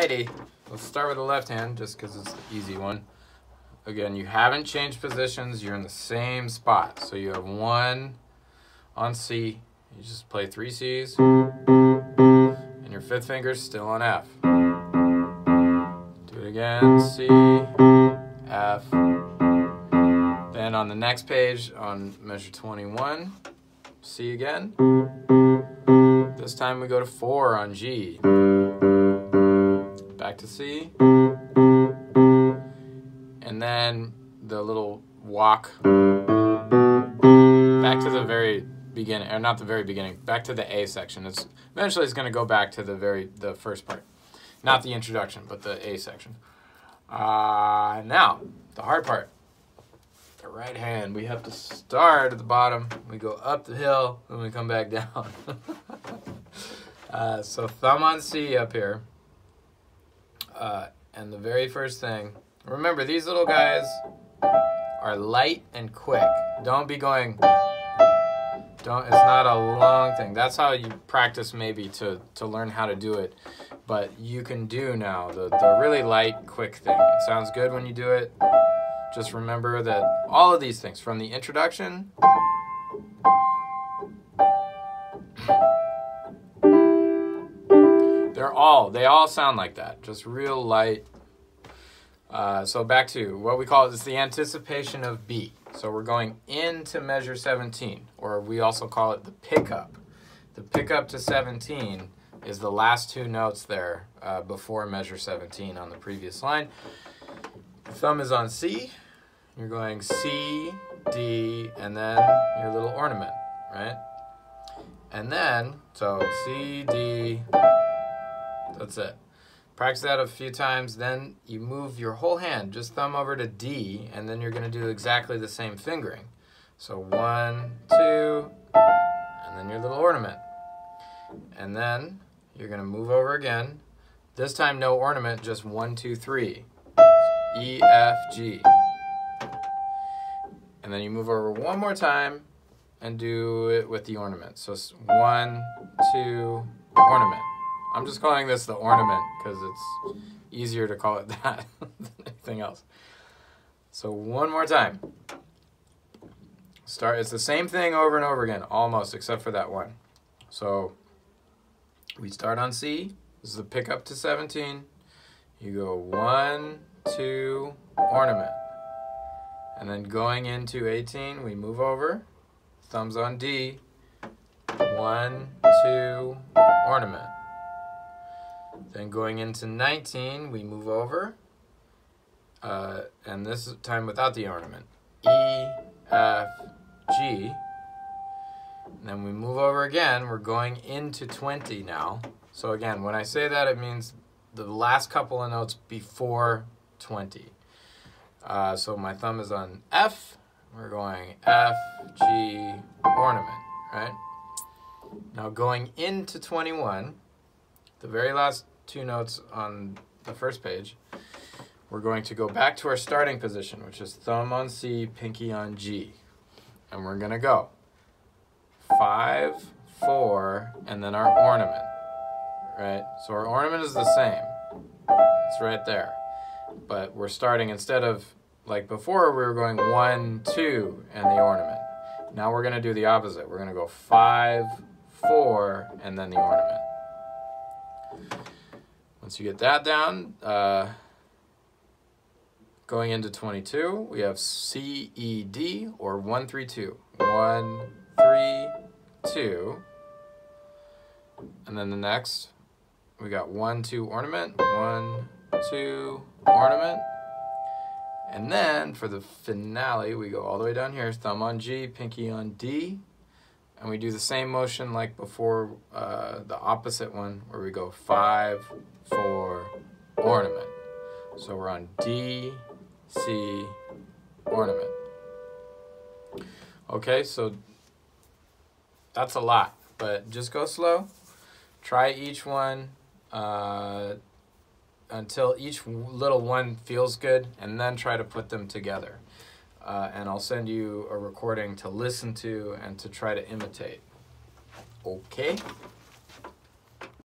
Alrighty, let's start with the left hand just because it's the easy one. Again, you haven't changed positions, you're in the same spot. So you have 1 on C, you just play 3 Cs, and your 5th finger's still on F. Do it again, C, F. Then on the next page, on measure 21, C again. This time we go to 4 on G. Back to C. And then the little walk back to the very beginning, or not the very beginning, back to the A section. Eventually it's going to go back to the first part. Not the introduction, but the A section. Now, the hard part. The right hand. We have to start at the bottom. We go up the hill, and we come back down. So thumb on C up here. And the very first thing, remember these little guys are light and quick. Don't be going, it's not a long thing. That's how you practice maybe to learn how to do it. But you can do now the really light, quick thing. It sounds good when you do it. Just remember that all of these things, from the introduction they all sound like that, just real light. So back to what we call is the anticipation of B. So we're going into measure 17, or we also call it the pickup. The pickup to 17 is the last 2 notes there before measure 17 on the previous line. The thumb is on C. You're going C, D, and then your little ornament, right? And then, so C, D, that's it. Practice that a few times, then you move your whole hand, just thumb over to D, and then you're going to do exactly the same fingering. So 1, 2, and then your little ornament. And then you're going to move over again. This time no ornament, just 1, 2, 3. E, F, G. And then you move over one more time and do it with the ornament. So 1, 2, ornament. I'm just calling this the ornament because it's easier to call it that than anything else. So one more time. It's the same thing over and over again, almost, except for that one. So we start on C. This is the pickup to 17. You go 1, 2, ornament. And then going into 18, we move over. Thumbs on D. 1, 2, ornament. Then going into 19, we move over, and this time without the ornament. E, F, G. And then we move over again. We're going into 20 now. So again, when I say that, it means the last couple of notes before 20. So my thumb is on F. We're going F, G, ornament, right? Now going into 21, the very last 2 notes on the first page, we're going to go back to our starting position, which is thumb on C, pinky on G. And we're going to go 5, 4, and then our ornament, right? So our ornament is the same. It's right there. But we're starting, instead of, like before, we were going 1, 2, and the ornament. Now we're going to do the opposite. We're going to go 5, 4, and then the ornament. Once you get that down, going into 22, we have C, E, D, or 1, 3, 2. 1, 3, 2. And then the next, we got 1, 2, ornament. 1, 2, ornament. And then for the finale, we go all the way down here, thumb on G, pinky on D. And we do the same motion like before, the opposite one, where we go 5, 4, ornament. So we're on D, C, ornament. Okay, so that's a lot, but just go slow. Try each one until each little one feels good, and then try to put them together. And I'll send you a recording to listen to and to try to imitate. Okay?